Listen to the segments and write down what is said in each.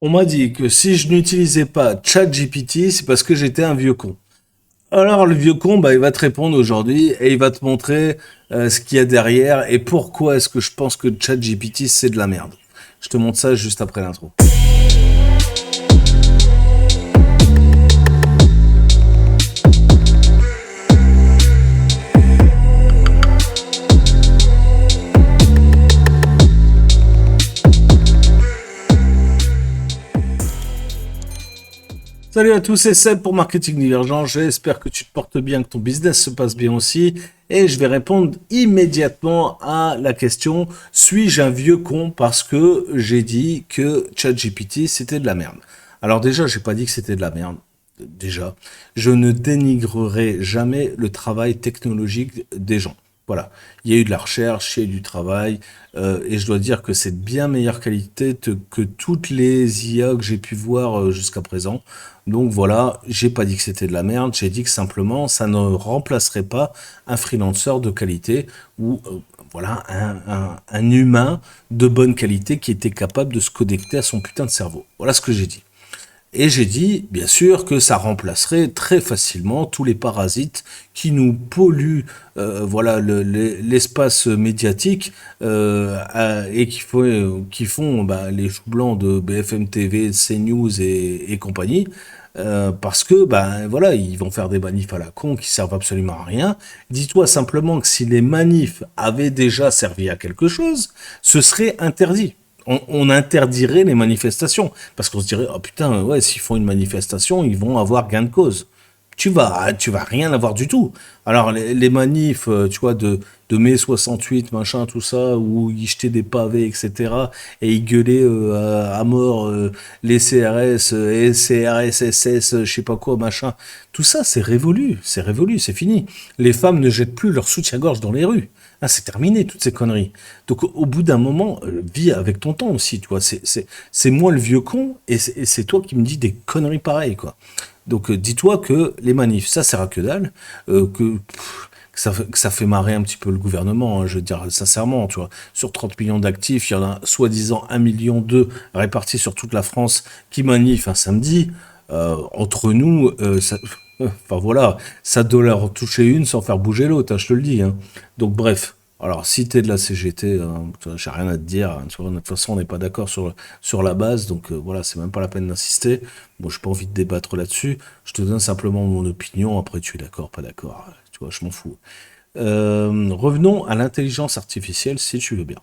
On m'a dit que si je n'utilisais pas ChatGPT, c'est parce que j'étais un vieux con. Alors le vieux con, bah, il va te répondre aujourd'hui et il va te montrer ce qu'il y a derrière et pourquoi est-ce que je pense que ChatGPT c'est de la merde. Je te montre ça juste après l'intro. Salut à tous, c'est Seb pour Marketing Divergent. J'espère que tu te portes bien, que ton business se passe bien aussi. Et je vais répondre immédiatement à la question, suis-je un vieux con parce que j'ai dit que ChatGPT c'était de la merde. Alors déjà, j'ai pas dit que c'était de la merde. Déjà, je ne dénigrerai jamais le travail technologique des gens. Voilà, il y a eu de la recherche, il y a eu du travail, et je dois dire que c'est de bien meilleure qualité que toutes les IA que j'ai pu voir jusqu'à présent. Donc voilà, j'ai pas dit que c'était de la merde, j'ai dit que simplement ça ne remplacerait pas un freelancer de qualité ou voilà un humain de bonne qualité qui était capable de se connecter à son putain de cerveau. Voilà ce que j'ai dit. Et j'ai dit, bien sûr, que ça remplacerait très facilement tous les parasites qui nous polluent, voilà, l'espace médiatique et qui font bah, les choux blancs de BFM TV, CNews et compagnie. Parce que ben voilà, ils vont faire des manifs à la con qui servent absolument à rien. Dis-toi simplement que si les manifs avaient déjà servi à quelque chose, ce serait interdit. On interdirait les manifestations. Parce qu'on se dirait, oh putain, ouais, s'ils font une manifestation, ils vont avoir gain de cause. Tu vas rien avoir du tout. Alors, les manifs, tu vois, de mai 68, machin, tout ça, où ils jetaient des pavés, etc., et ils gueulaient à mort les CRS, CRSSS, je sais pas quoi, machin. Tout ça, c'est révolu, c'est fini. Les femmes ne jettent plus leur soutien-gorge dans les rues. Ah, c'est terminé, toutes ces conneries. Donc, au bout d'un moment, vis avec ton temps aussi, tu vois. C'est moi le vieux con, et c'est toi qui me dis des conneries pareilles, quoi. Donc, dis-toi que les manifs, ça sert à que dalle, que ça fait marrer un petit peu le gouvernement, hein, je veux dire, sincèrement, tu vois. Sur 30 millions d'actifs, il y en a soi-disant 1,2 million répartis sur toute la France qui manifent un samedi. Entre nous, enfin voilà, ça doit leur toucher une sans faire bouger l'autre, hein, je te le dis, hein. Donc bref, alors si t'es de la CGT, j'ai rien à te dire, hein, tu vois, de toute façon on n'est pas d'accord sur la base, donc voilà, c'est même pas la peine d'insister. Bon, j'ai pas envie de débattre là-dessus, je te donne simplement mon opinion, après tu es d'accord, pas d'accord, tu vois, je m'en fous. Revenons à l'intelligence artificielle, si tu veux bien.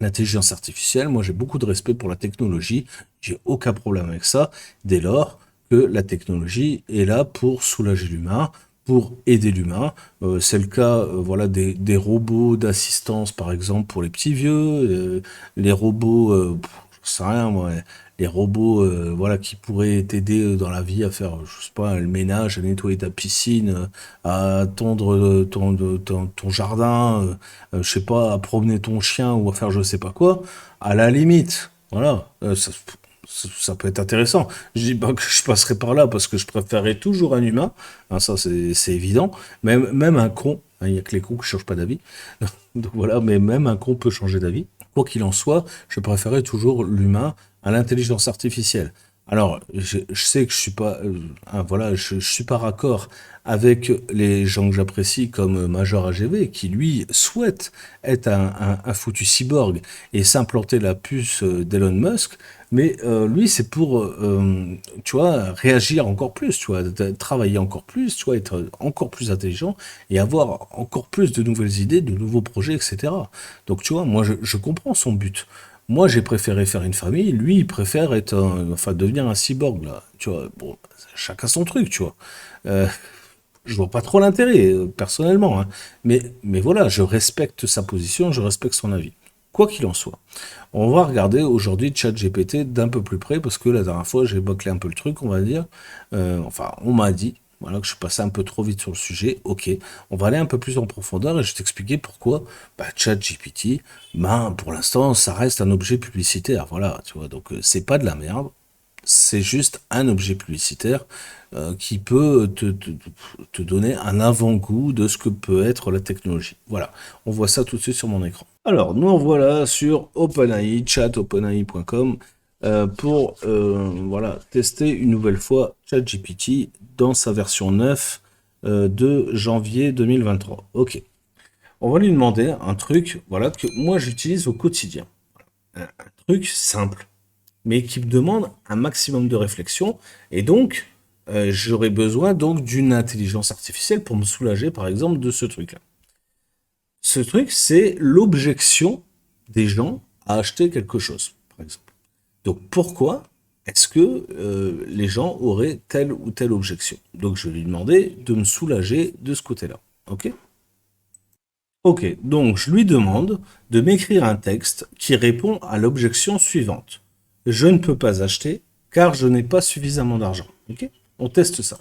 L'intelligence artificielle, moi j'ai beaucoup de respect pour la technologie, j'ai aucun problème avec ça, dès lors que la technologie est là pour soulager l'humain, pour aider l'humain. C'est le cas voilà, des robots d'assistance, par exemple, pour les petits vieux, les robots, je sais rien, moi, les robots voilà, qui pourraient t'aider dans la vie à faire, je sais pas, le ménage, à nettoyer ta piscine, à tondre ton jardin, je sais pas, à promener ton chien ou à faire je sais pas quoi, à la limite, voilà, ça peut être intéressant. Je dis pas que je passerai par là parce que je préférerais toujours un humain, hein, ça c'est évident, même un con, hein, il y a que les cons qui changent pas d'avis, donc voilà, mais même un con peut changer d'avis. Quoi qu'il en soit, je préférais toujours l'humain à l'intelligence artificielle. Alors, je sais que je suis pas, voilà, je suis pas raccord avec les gens que j'apprécie comme Major AGV, qui lui souhaite être un foutu cyborg et s'implanter la puce d'Elon Musk, mais lui c'est pour, tu vois, réagir encore plus, tu vois, travailler encore plus, tu vois, être encore plus intelligent et avoir encore plus de nouvelles idées, de nouveaux projets, etc. Donc tu vois, moi je comprends son but. Moi, j'ai préféré faire une famille. Lui, il préfère être enfin, devenir un cyborg, là. Tu vois, bon, chacun son truc, tu vois. Euh, je vois pas trop l'intérêt, personnellement, hein. Mais voilà, je respecte sa position, je respecte son avis. Quoi qu'il en soit. On va regarder aujourd'hui ChatGPT d'un peu plus près, parce que la dernière fois, j'ai bâclé un peu le truc, on va dire. Enfin, on m'a dit, voilà, que je suis passé un peu trop vite sur le sujet. Ok, on va aller un peu plus en profondeur et je vais t'expliquer pourquoi bah, ChatGPT, ben, pour l'instant, ça reste un objet publicitaire. Voilà, tu vois, donc c'est pas de la merde. C'est juste un objet publicitaire qui peut te donner un avant-goût de ce que peut être la technologie. Voilà, on voit ça tout de suite sur mon écran. Alors, nous en voilà sur OpenAI, chatopenai.com. pour voilà, tester une nouvelle fois ChatGPT dans sa version 9 de janvier 2023. Ok. On va lui demander un truc voilà, que moi j'utilise au quotidien. Un truc simple, mais qui me demande un maximum de réflexion. Et donc, j'aurais besoin donc d'une intelligence artificielle pour me soulager, par exemple, de ce truc-là. Ce truc, c'est l'objection des gens à acheter quelque chose, par exemple. Donc, pourquoi est-ce que les gens auraient telle ou telle objection? Donc, je vais lui demander de me soulager de ce côté-là. OK? Ok, donc je lui demande de m'écrire un texte qui répond à l'objection suivante. Je ne peux pas acheter car je n'ai pas suffisamment d'argent. Ok, on teste ça.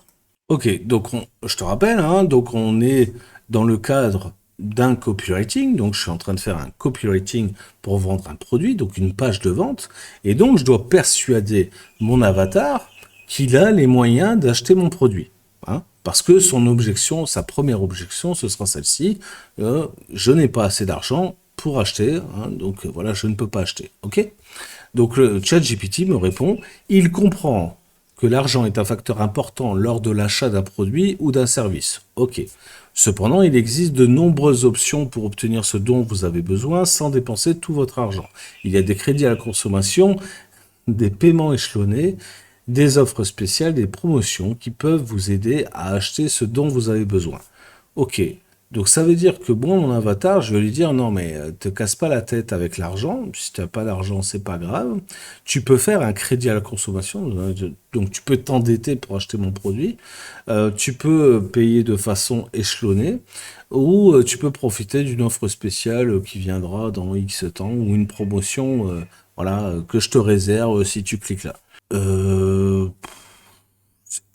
Ok, donc je te rappelle, hein, donc on est dans le cadre d'un copywriting, donc je suis en train de faire un copywriting pour vendre un produit, donc une page de vente, et donc je dois persuader mon avatar qu'il a les moyens d'acheter mon produit. Hein, parce que son objection, sa première objection, ce sera celle-ci, je n'ai pas assez d'argent pour acheter, hein, donc voilà, je ne peux pas acheter. Ok. Donc le ChatGPT me répond, il comprend que l'argent est un facteur important lors de l'achat d'un produit ou d'un service. Ok. Cependant, il existe de nombreuses options pour obtenir ce dont vous avez besoin sans dépenser tout votre argent. Il y a des crédits à la consommation, des paiements échelonnés, des offres spéciales, des promotions qui peuvent vous aider à acheter ce dont vous avez besoin. Ok, donc ça veut dire que moi, mon avatar, je vais lui dire non mais te casse pas la tête avec l'argent, si tu n'as pas d'argent, c'est pas grave. Tu peux faire un crédit à la consommation, donc tu peux t'endetter pour acheter mon produit. Tu peux payer de façon échelonnée ou tu peux profiter d'une offre spéciale qui viendra dans X temps ou une promotion voilà, que je te réserve si tu cliques là. Euh,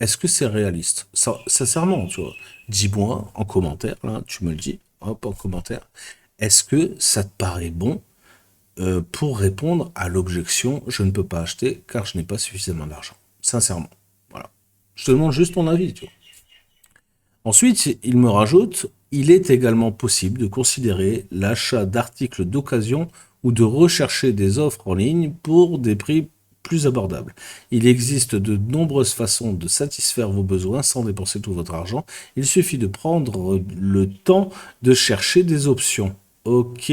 Est-ce que c'est réaliste? Sincèrement, tu vois, dis-moi en commentaire, là, tu me le dis, hop, en commentaire. Est-ce que ça te paraît bon pour répondre à l'objection je ne peux pas acheter car je n'ai pas suffisamment d'argent? Sincèrement, voilà. Je te demande juste ton avis, tu vois. Ensuite, il me rajoute, il est également possible de considérer l'achat d'articles d'occasion ou de rechercher des offres en ligne pour des prix plus abordables. Il existe de nombreuses façons de satisfaire vos besoins sans dépenser tout votre argent. Il suffit de prendre le temps de chercher des options. Ok,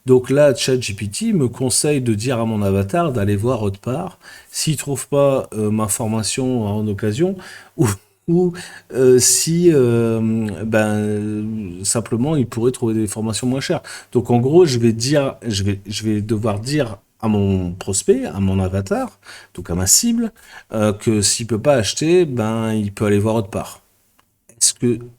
donc là, ChatGPT me conseille de dire à mon avatar d'aller voir autre part. S'il trouve pas ma formation en occasion, ou ou si simplement il pourrait trouver des formations moins chères. Donc en gros, je vais devoir dire à mon prospect, à mon avatar, donc à ma cible, que s'il peut pas acheter, ben il peut aller voir autre part.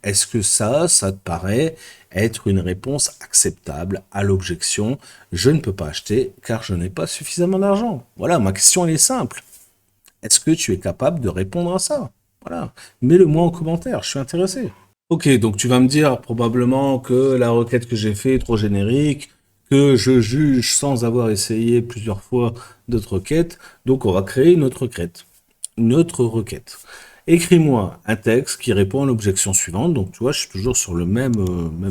Est-ce que ça te paraît être une réponse acceptable à l'objection je ne peux pas acheter car je n'ai pas suffisamment d'argent? Voilà, ma question elle est simple. Est-ce que tu es capable de répondre à ça? Voilà. Mets-le moi en commentaire, je suis intéressé. Ok, donc tu vas me dire probablement que la requête que j'ai faite est trop générique, que je juge sans avoir essayé plusieurs fois d'autres requêtes, donc on va créer une autre requête. Une autre requête. Écris-moi un texte qui répond à l'objection suivante. Donc, tu vois, je suis toujours sur le même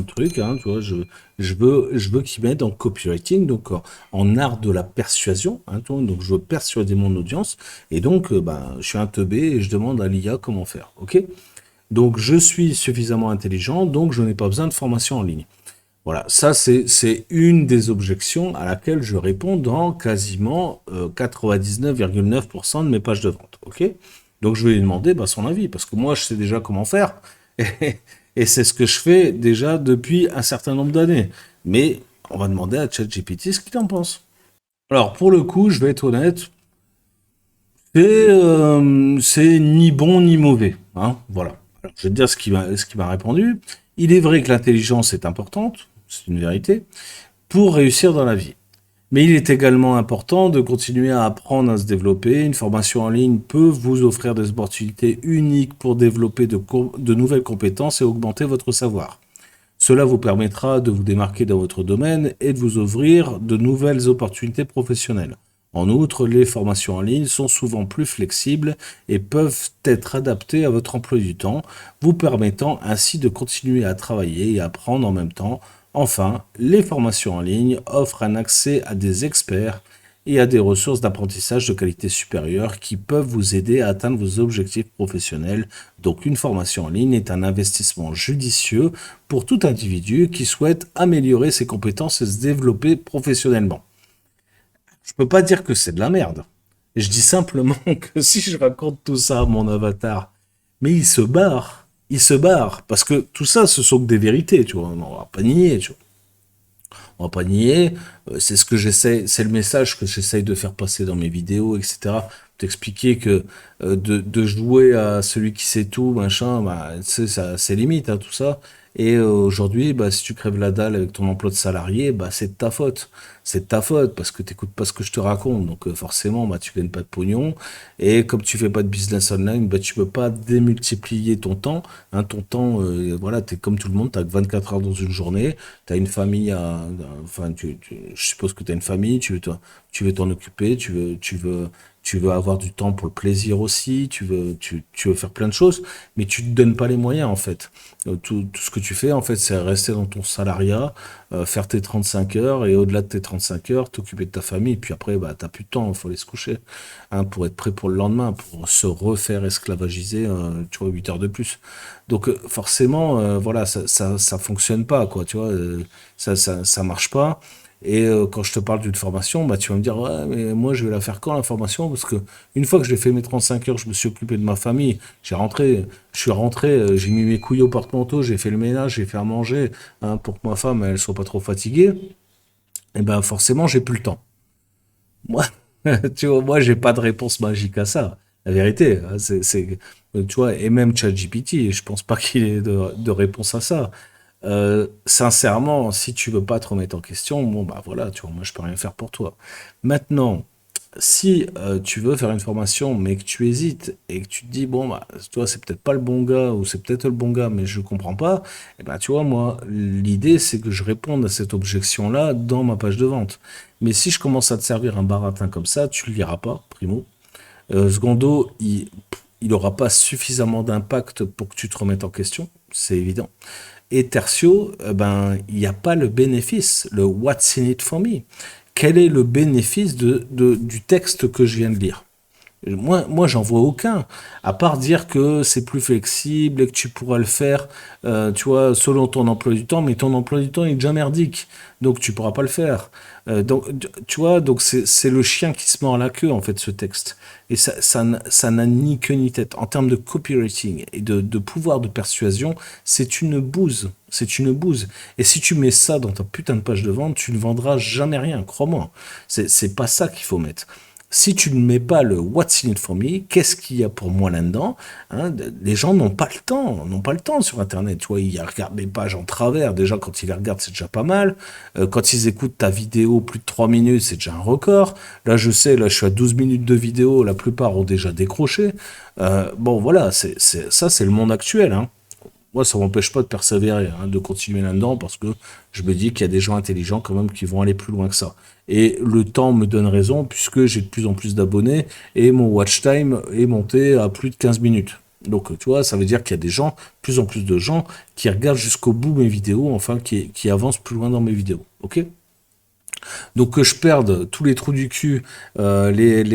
truc. Hein, tu vois, je veux qu'il m'aide en copywriting, donc en art de la persuasion. Hein, tu vois, donc, je veux persuader mon audience. Et donc, ben, je suis un teubé et je demande à l'IA comment faire. Ok? Donc, je suis suffisamment intelligent, donc je n'ai pas besoin de formation en ligne. Voilà, ça c'est une des objections à laquelle je réponds dans quasiment 99,9% de mes pages de vente. Ok? Donc je vais lui demander bah, son avis, parce que moi je sais déjà comment faire, et, et c'est ce que je fais déjà depuis un certain nombre d'années. Mais on va demander à ChatGPT ce qu'il en pense. Alors pour le coup, je vais être honnête, c'est ni bon ni mauvais. Hein, voilà. Alors, je vais te dire ce qu'il m'a répondu. Il est vrai que l'intelligence est importante, c'est une vérité, pour réussir dans la vie. Mais il est également important de continuer à apprendre à se développer. Une formation en ligne peut vous offrir des opportunités uniques pour développer de nouvelles compétences et augmenter votre savoir. Cela vous permettra de vous démarquer dans votre domaine et de vous ouvrir de nouvelles opportunités professionnelles. En outre, les formations en ligne sont souvent plus flexibles et peuvent être adaptées à votre emploi du temps, vous permettant ainsi de continuer à travailler et apprendre en même temps. Enfin, les formations en ligne offrent un accès à des experts et à des ressources d'apprentissage de qualité supérieure qui peuvent vous aider à atteindre vos objectifs professionnels. Donc une formation en ligne est un investissement judicieux pour tout individu qui souhaite améliorer ses compétences et se développer professionnellement. Je peux pas dire que c'est de la merde. Je dis simplement que si je raconte tout ça à mon avatar, mais il se barre, parce que tout ça, ce sont que des vérités, tu vois, on va pas nier, tu vois. On va pas nier, c'est ce que j'essaie, c'est le message que j'essaye de faire passer dans mes vidéos, etc. T'expliquer que de jouer à celui qui sait tout, machin, bah, tu sais, ça, c'est limite, hein, tout ça. Et aujourd'hui, bah, si tu crèves la dalle avec ton emploi de salarié, bah, c'est de ta faute. C'est de ta faute parce que t'écoutes pas ce que je te raconte. Donc forcément, bah, tu gagnes pas de pognon. Et comme tu fais pas de business online, bah, tu peux pas démultiplier ton temps. Hein, ton temps, voilà, t'es comme tout le monde, t'as que 24 heures dans une journée. T'as une famille enfin, je suppose que t'as une famille, tu veux t'en occuper, tu veux avoir du temps pour le plaisir aussi, tu veux faire plein de choses, mais tu te donnes pas les moyens, en fait. Tout ce que tu fais, en fait, c'est rester dans ton salariat, faire tes 35 heures, et au-delà de tes 35 heures, t'occuper de ta famille, puis après, bah, t'as plus de temps, il faut aller se coucher, hein, pour être prêt pour le lendemain, pour se refaire esclavagiser, tu vois, 8 heures de plus. Donc, forcément, voilà, ça fonctionne pas, quoi, tu vois, ça marche pas. Et quand je te parle d'une formation, bah, tu vas me dire, ouais, mais moi, je vais la faire quand, la formation? Parce que une fois que j'ai fait mes 35 heures, je me suis occupé de ma famille, je suis rentré, j'ai mis mes couilles au porte-manteau, j'ai fait le ménage, j'ai fait à manger, hein, pour que ma femme, elle soit pas trop fatiguée, et ben, forcément, j'ai plus le temps. Moi, tu vois, moi, j'ai pas de réponse magique à ça. La vérité, hein, tu vois, et même ChatGPT, je pense pas qu'il ait de réponse à ça. Sincèrement, si tu veux pas te remettre en question, bon bah voilà, tu vois, moi je peux rien faire pour toi. Maintenant, si tu veux faire une formation, mais que tu hésites et que tu te dis bon bah toi c'est peut-être pas le bon gars ou c'est peut-être le bon gars, mais je comprends pas, et ben tu vois moi l'idée c'est que je réponde à cette objection-là dans ma page de vente. Mais si je commence à te servir un baratin comme ça, tu le liras pas, primo. Secondo, il aura pas suffisamment d'impact pour que tu te remettes en question, c'est évident. Et tertio, ben, il n'y a pas le bénéfice, le what's in it for me. Quel est le bénéfice du texte que je viens de lire? Moi, j'en vois aucun, à part dire que c'est plus flexible et que tu pourras le faire, tu vois, selon ton emploi du temps, mais ton emploi du temps est déjà merdique, donc tu pourras pas le faire. Donc, tu vois, donc c'est le chien qui se mord la queue, en fait, ce texte. Et ça n'a ni queue ni tête. En termes de copywriting et de pouvoir de persuasion, c'est une bouse. C'est une bouse. Et si tu mets ça dans ta putain de page de vente, tu ne vendras jamais rien, crois-moi. C'est pas ça qu'il faut mettre. Si tu ne mets pas le What's in it for me, qu'est-ce qu'il y a pour moi là-dedans? Hein, les gens n'ont pas le temps sur Internet. Tu vois, ils regardent les pages en travers. Déjà, quand ils les regardent, c'est déjà pas mal. Quand ils écoutent ta vidéo plus de 3 minutes, c'est déjà un record. Là, je sais, là, je suis à 12 minutes de vidéo. La plupart ont déjà décroché. Bon, voilà, ça, c'est le monde actuel, hein. Moi, ça m'empêche pas de persévérer, hein, de continuer là-dedans, parce que je me dis qu'il y a des gens intelligents quand même qui vont aller plus loin que ça. Et le temps me donne raison, puisque j'ai de plus en plus d'abonnés, et mon watch time est monté à plus de 15 minutes. Donc, tu vois, ça veut dire qu'il y a des gens, plus en plus de gens, qui regardent jusqu'au bout mes vidéos, enfin, qui avancent plus loin dans mes vidéos. Ok? Donc que je perde tous les trous du cul, les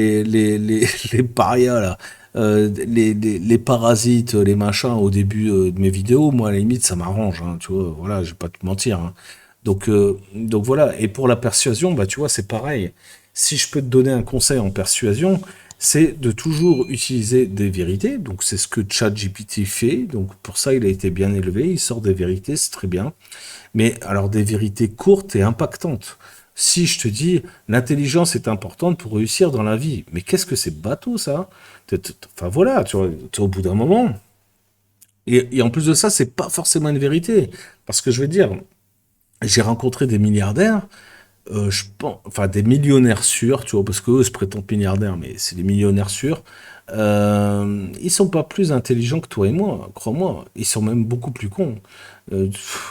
parias là, les parasites, les machins au début de mes vidéos, moi à la limite ça m'arrange, hein, tu vois, voilà, je vais pas te mentir, hein. Donc voilà, et pour la persuasion, bah tu vois, c'est pareil. Si je peux te donner un conseil en persuasion, c'est de toujours utiliser des vérités. Donc c'est ce que ChatGPT fait. Donc pour ça, il a été bien élevé. Il sort des vérités, c'est très bien. Mais alors des vérités courtes et impactantes. Si je te dis l'intelligence est importante pour réussir dans la vie, mais qu'est-ce que c'est bateau ça? Enfin voilà, tu vois, au bout d'un moment. Et en plus de ça, c'est pas forcément une vérité. Parce que je vais te dire, j'ai rencontré des milliardaires, je pense, enfin des millionnaires sûrs, tu vois, parce qu'eux se prétendent milliardaires, mais c'est des millionnaires sûrs. Ils sont pas plus intelligents que toi et moi, crois-moi. Ils sont même beaucoup plus cons.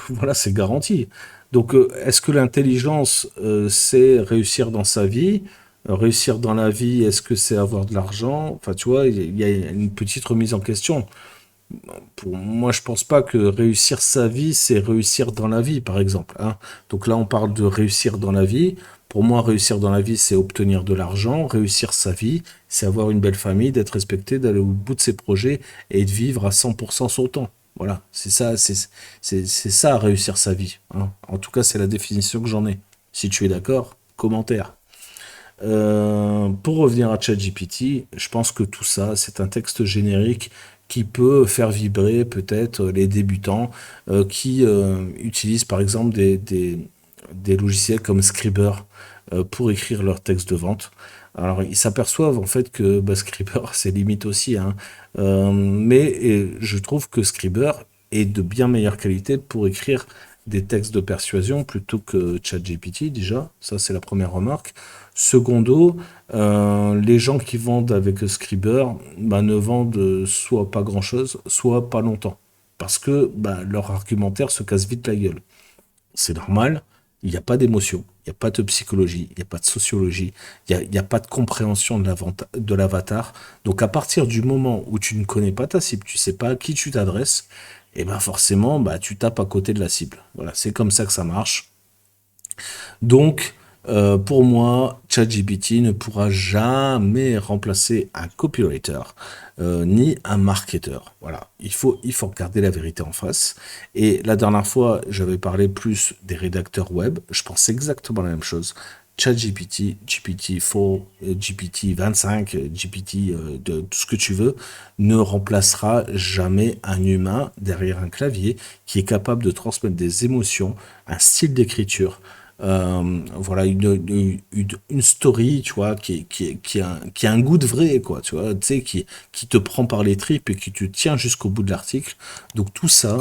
Voilà, c'est garanti. Donc, est-ce que l'intelligence, c'est réussir dans sa vie? Réussir dans la vie, est-ce que c'est avoir de l'argent? Enfin, tu vois, il y a une petite remise en question. Pour moi, je pense pas que réussir sa vie, c'est réussir dans la vie, par exemple, hein. Donc là, on parle de réussir dans la vie. Pour moi, réussir dans la vie, c'est obtenir de l'argent, réussir sa vie, c'est avoir une belle famille, d'être respecté, d'aller au bout de ses projets et de vivre à 100% son temps. Voilà, c'est ça, c'est ça, réussir sa vie, hein. En tout cas, c'est la définition que j'en ai. Si tu es d'accord, commentaire. Pour revenir à ChatGPT, je pense que tout ça, c'est un texte générique qui peut faire vibrer peut-être les débutants qui utilisent par exemple des logiciels comme Scribr pour écrire leur texte de vente. Alors, ils s'aperçoivent en fait que bah, Scribr, c'est limite aussi, hein. Mais je trouve que Scribr est de bien meilleure qualité pour écrire des textes de persuasion plutôt que ChatGPT, déjà. Ça, c'est la première remarque. Secondo, les gens qui vendent avec Scribr bah, ne vendent soit pas grand-chose, soit pas longtemps. Parce que bah, leur argumentaire se casse vite la gueule. C'est normal, il n'y a pas d'émotion, il n'y a pas de psychologie, il n'y a pas de sociologie, il n'y a pas de compréhension de l'avatar. Donc à partir du moment où tu ne connais pas ta cible, tu sais pas à qui tu t'adresses, et ben forcément, bah, tu tapes à côté de la cible. Voilà, c'est comme ça que ça marche. Donc, pour moi, ChatGPT ne pourra jamais remplacer un copywriter ni un marketeur. Voilà, il faut regarder la vérité en face. Et la dernière fois, j'avais parlé plus des rédacteurs web. Je pense exactement la même chose. ChatGPT, GPT-4, GPT-25, GPT, de tout ce que tu veux, ne remplacera jamais un humain derrière un clavier qui est capable de transmettre des émotions, un style d'écriture, voilà une story, tu vois, qui a un goût de vrai, quoi, tu vois, tu sais, qui te prend par les tripes et qui te tient jusqu'au bout de l'article. Donc tout ça,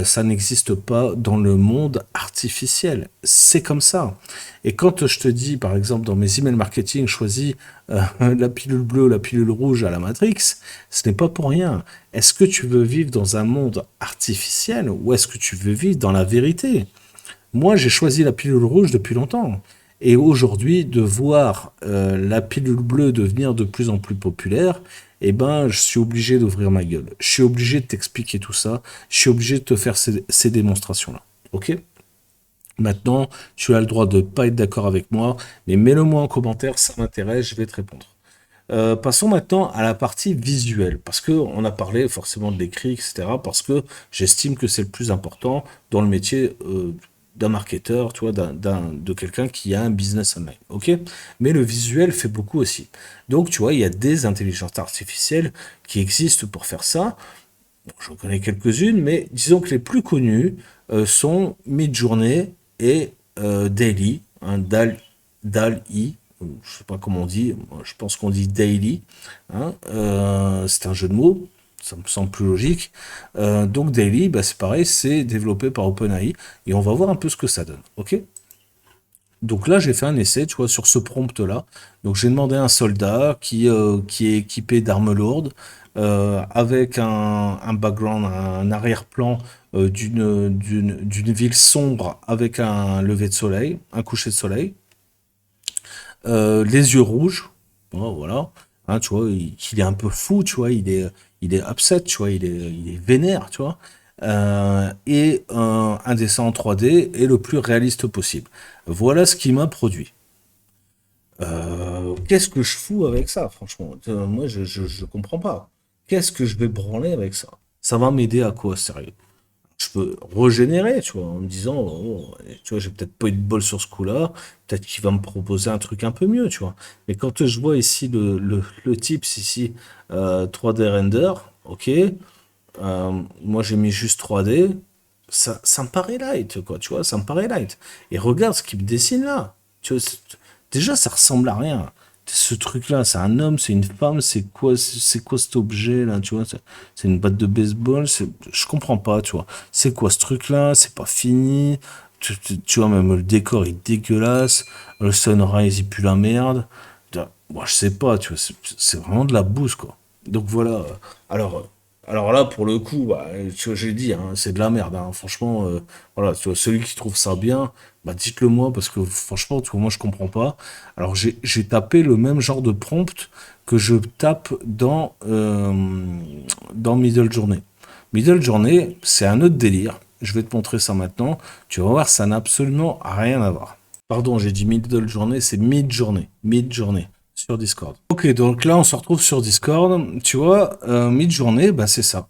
ça n'existe pas dans le monde artificiel. C'est comme ça. Et quand je te dis, par exemple, dans mes emails marketing, choisis la pilule bleue, la pilule rouge à la Matrix, ce n'est pas pour rien. Est-ce que tu veux vivre dans un monde artificiel ou est-ce que tu veux vivre dans la vérité? Moi, j'ai choisi la pilule rouge depuis longtemps. Et aujourd'hui, de voir la pilule bleue devenir de plus en plus populaire, eh ben, je suis obligé d'ouvrir ma gueule. Je suis obligé de t'expliquer tout ça. Je suis obligé de te faire ces démonstrations-là. Ok? Maintenant, tu as le droit de ne pas être d'accord avec moi, mais mets-le-moi en commentaire, ça m'intéresse, je vais te répondre. Passons maintenant à la partie visuelle, parce que on a parlé forcément de l'écrit, etc., parce que j'estime que c'est le plus important dans le métier d'un marketeur, tu vois, de quelqu'un qui a un business online, ok? Mais le visuel fait beaucoup aussi. Donc, tu vois, il y a des intelligences artificielles qui existent pour faire ça. Bon, j'en connais quelques-unes, mais disons que les plus connues sont Midjourney et Daily, hein, DAL-I, je sais pas comment on dit, moi, je pense qu'on dit Daily, hein, c'est un jeu de mots, ça me semble plus logique. Donc Daily, bah, c'est pareil, c'est développé par OpenAI, et on va voir un peu ce que ça donne, ok? Donc là, j'ai fait un essai, tu vois, sur ce prompt-là. Donc j'ai demandé à un soldat qui est équipé d'armes lourdes, avec un background, un arrière-plan d'une ville sombre avec un lever de soleil, un coucher de soleil, les yeux rouges, bon, voilà. Hein, tu vois, il est un peu fou, tu vois, il est upset, tu vois, il est vénère, tu vois. Et un dessin en 3D est le plus réaliste possible. Voilà ce qui m'a produit. Qu'est-ce que je fous avec ça, franchement? Moi, je comprends pas. Qu'est-ce que je vais branler avec ça? Ça va m'aider à quoi, sérieux? Je peux régénérer, tu vois, en me disant, oh, tu vois, j'ai peut-être pas eu de bol sur ce coup-là, peut-être qu'il va me proposer un truc un peu mieux, tu vois. Mais quand je vois ici le tips ici, 3D render, ok, moi j'ai mis juste 3D, ça me paraît light, quoi, tu vois, ça me paraît light. Et regarde ce qu'il me dessine là. Tu vois, déjà, ça ressemble à rien. Ce truc-là, c'est un homme, c'est une femme, c'est quoi cet objet là, tu vois, c'est une batte de baseball, je comprends pas, tu vois. C'est quoi ce truc-là? C'est pas fini. Tu vois, même le décor est dégueulasse, le sunrise il pue la merde. Moi, je sais pas, tu vois, c'est vraiment de la bouse, quoi. Donc voilà. Alors, euh, alors là, pour le coup, bah, tu vois, j'ai dit, hein, c'est de la merde, hein. Franchement, voilà, tu vois, celui qui trouve ça bien, bah, dites-le moi, parce que franchement, tu vois, moi, je comprends pas. Alors, j'ai tapé le même genre de prompt que je tape dans Middle Journey. Middle Journey, c'est un autre délire. Je vais te montrer ça maintenant. Tu vas voir, ça n'a absolument rien à voir. Pardon, j'ai dit middle journée, c'est mid-journée. Mid-journée sur Discord. Ok, donc là, on se retrouve sur Discord. Tu vois, mid-journée, bah, c'est ça.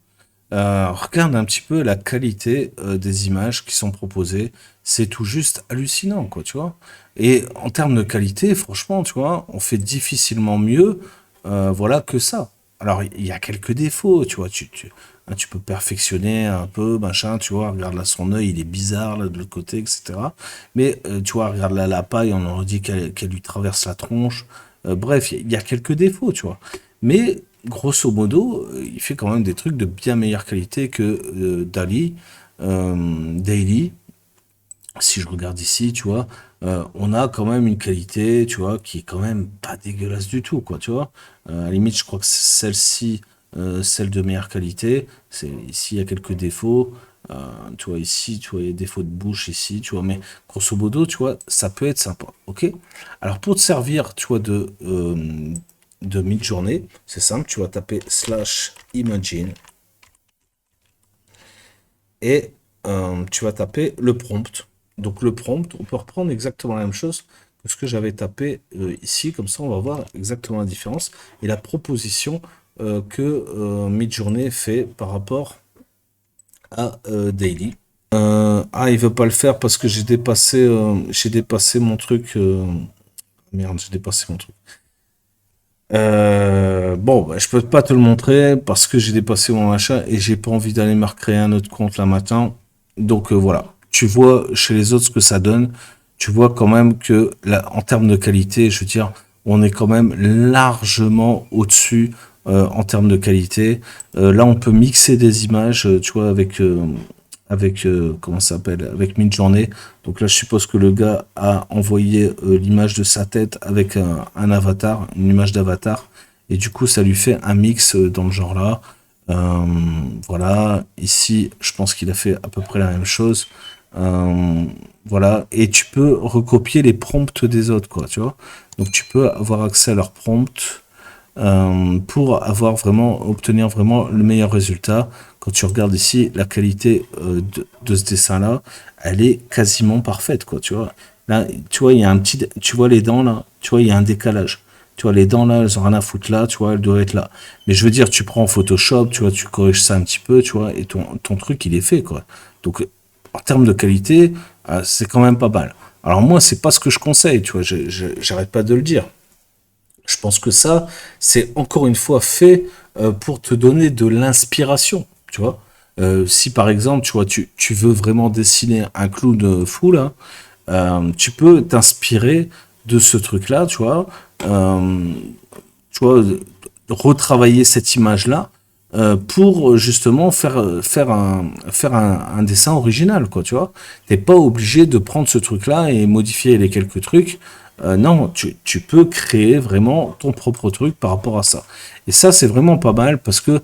Regarde un petit peu la qualité des images qui sont proposées. C'est tout juste hallucinant, quoi, tu vois. Et en termes de qualité, franchement, tu vois, on fait difficilement mieux, voilà, que ça. Alors, il y a quelques défauts, tu vois. Hein, tu peux perfectionner un peu, machin, tu vois. Regarde là, son œil, il est bizarre, là, de l'autre côté, etc. Mais, tu vois, regarde là, la paille, on aurait dit qu'elle lui traverse la tronche. Bref, il y a quelques défauts, tu vois. Mais grosso modo, il fait quand même des trucs de bien meilleure qualité que Daily. Si je regarde ici, tu vois, on a quand même une qualité, tu vois, qui est quand même pas dégueulasse du tout, quoi, tu vois. À la limite, je crois que c'est celle-ci, celle de meilleure qualité. C'est, ici, il y a quelques défauts. Tu vois, ici, tu vois, il y a des défauts de bouche ici, tu vois, mais grosso modo, tu vois, ça peut être sympa, ok? Alors, pour te servir, tu vois, de mid-journée, c'est simple, tu vas taper slash imagine et tu vas taper le prompt. Donc le prompt, on peut reprendre exactement la même chose que ce que j'avais tapé ici, comme ça on va voir exactement la différence et la proposition que Midjourney fait par rapport à Daily. Ah, il veut pas le faire parce que j'ai dépassé mon truc. Merde, j'ai dépassé mon truc. Bon, bah, je peux pas te le montrer parce que j'ai dépassé mon achat et j'ai pas envie d'aller me recréer un autre compte là matin. Donc voilà, tu vois chez les autres ce que ça donne. Tu vois quand même que là, en termes de qualité, je veux dire, on est quand même largement au-dessus en termes de qualité. Là, on peut mixer des images, tu vois, avec comment ça s'appelle, avec Midjourney. Donc là, je suppose que le gars a envoyé l'image de sa tête avec un avatar, une image d'avatar, et du coup, ça lui fait un mix dans le genre là. Euh, voilà, ici, je pense qu'il a fait à peu près la même chose. Euh, voilà, et tu peux recopier les prompts des autres, quoi, tu vois. Donc tu peux avoir accès à leurs prompts pour avoir vraiment obtenir vraiment le meilleur résultat. Quand tu regardes ici, la qualité de ce dessin-là, elle est quasiment parfaite, quoi, tu vois. Là, tu vois, il y a un petit, tu vois les dents là, tu vois, il y a un décalage. Tu vois, les dents là, elles ont rien à foutre là, tu vois, elles doivent être là. Mais je veux dire, tu prends Photoshop, tu vois, tu corriges ça un petit peu, tu vois, et ton truc, il est fait, quoi. Donc, en termes de qualité, c'est quand même pas mal. Alors moi, c'est pas ce que je conseille, tu vois, j'arrête pas de le dire. Je pense que ça, c'est encore une fois fait pour te donner de l'inspiration, tu vois. Si par exemple, tu vois, tu veux vraiment dessiner un clown fou là, tu peux t'inspirer de ce truc-là, euh, tu vois, retravailler cette image-là pour justement faire un dessin original, quoi, tu vois. T'es pas obligé de prendre ce truc-là et modifier les quelques trucs. Non, tu peux créer vraiment ton propre truc par rapport à ça. Et ça, c'est vraiment pas mal parce que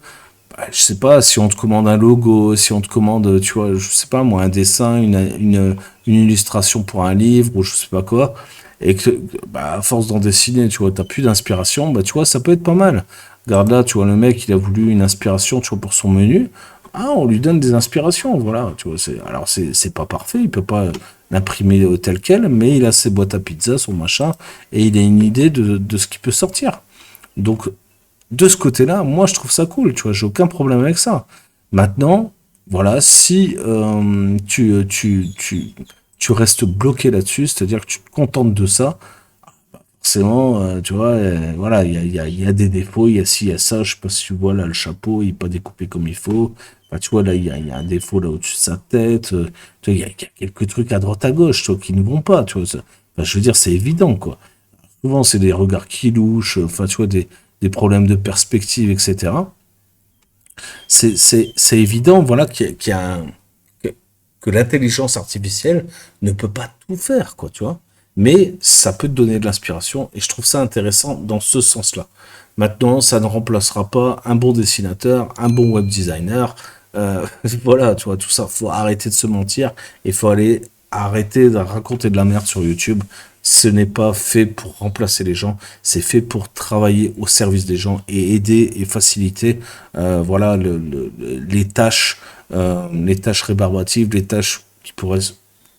je sais pas, si on te commande un logo, si on te commande, tu vois, je sais pas moi, un dessin, une illustration pour un livre ou je sais pas quoi, et que, bah, à force d'en dessiner, tu vois, t'as plus d'inspiration, bah, tu vois, ça peut être pas mal. Regarde là, tu vois, le mec, il a voulu une inspiration, tu vois, pour son menu. Ah, on lui donne des inspirations, voilà, tu vois, alors c'est pas parfait, il peut pas l'imprimer tel quel, mais il a ses boîtes à pizza, son machin, et il a une idée de ce qui peut sortir. Donc, de ce côté-là, moi, je trouve ça cool, tu vois, j'ai aucun problème avec ça. Maintenant, voilà, si tu restes bloqué là-dessus, c'est-à-dire que tu te contentes de ça, forcément, tu vois, voilà, il y a des défauts, il y a ci, il y a ça, je sais pas si tu vois là, le chapeau, il n'est pas découpé comme il faut. Enfin, tu vois, là, il y a un défaut là au-dessus de sa tête. Tu vois, il y a quelques trucs à droite à gauche, tu vois, qui ne vont pas, tu vois. Enfin, je veux dire, c'est évident, quoi. Souvent, c'est des regards qui louchent, enfin, tu vois, des problèmes de perspective, etc. C'est évident, voilà, qu'il y a que, que l'intelligence artificielle ne peut pas tout faire, quoi, tu vois. Mais ça peut te donner de l'inspiration, et je trouve ça intéressant dans ce sens-là. Maintenant, ça ne remplacera pas un bon dessinateur, un bon web designer. Voilà, tu vois, tout ça, faut arrêter de se mentir, et faut aller arrêter de raconter de la merde sur YouTube. Ce n'est pas fait pour remplacer les gens, c'est fait pour travailler au service des gens et aider et faciliter voilà, les tâches rébarbatives, les tâches qui pourraient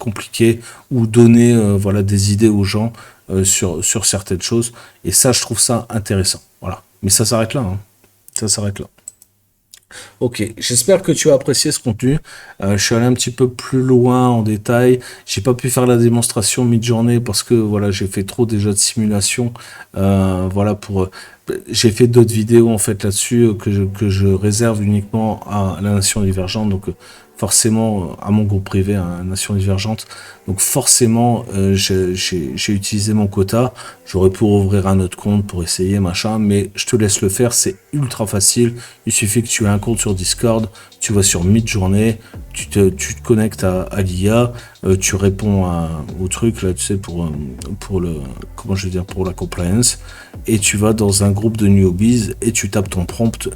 compliqué ou donner voilà, des idées aux gens sur certaines choses. Et ça, je trouve ça intéressant. Voilà. Mais ça s'arrête là. Hein. Ça s'arrête là. Ok, j'espère que tu as apprécié ce contenu. Je suis allé un petit peu plus loin en détail. J'ai pas pu faire la démonstration mi-journée parce que voilà, j'ai fait trop déjà de simulations. Voilà j'ai fait d'autres vidéos en fait là-dessus que je réserve uniquement à la Nation Divergente. Donc forcément à mon groupe privé, à Nation Divergente. Donc forcément, j'ai utilisé mon quota. J'aurais pu ouvrir un autre compte pour essayer, machin, mais je te laisse le faire, c'est ultra facile. Il suffit que tu aies un compte sur Discord, tu vas sur Midjourney, tu te connectes à l'IA, tu réponds au truc, là, tu sais, pour le, comment je vais dire, pour la compliance, et tu vas dans un groupe de newbies et tu tapes ton prompt,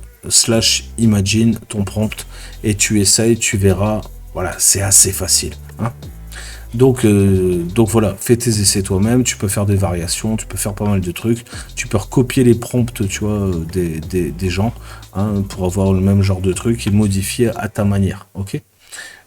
/imagine ton prompt, et tu essayes, tu verras, voilà, c'est assez facile, hein. Donc voilà, fais tes essais toi-même, tu peux faire des variations, tu peux faire pas mal de trucs, tu peux recopier les prompts, tu vois, des gens, hein, pour avoir le même genre de truc et modifier à ta manière, ok?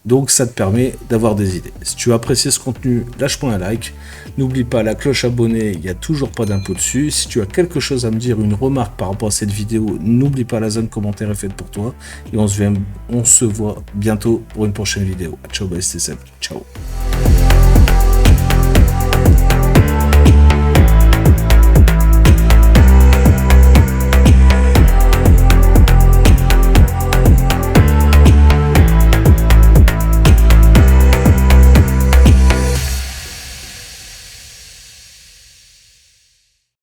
Donc ça te permet d'avoir des idées. Si tu as apprécié ce contenu, lâche-moi un like. N'oublie pas la cloche abonnée, il n'y a toujours pas d'impôt dessus. Si tu as quelque chose à me dire, une remarque par rapport à cette vidéo, n'oublie pas, la zone commentaire est faite pour toi. Et on se voit bientôt pour une prochaine vidéo. Ciao, bye, c'était Seb. Ciao.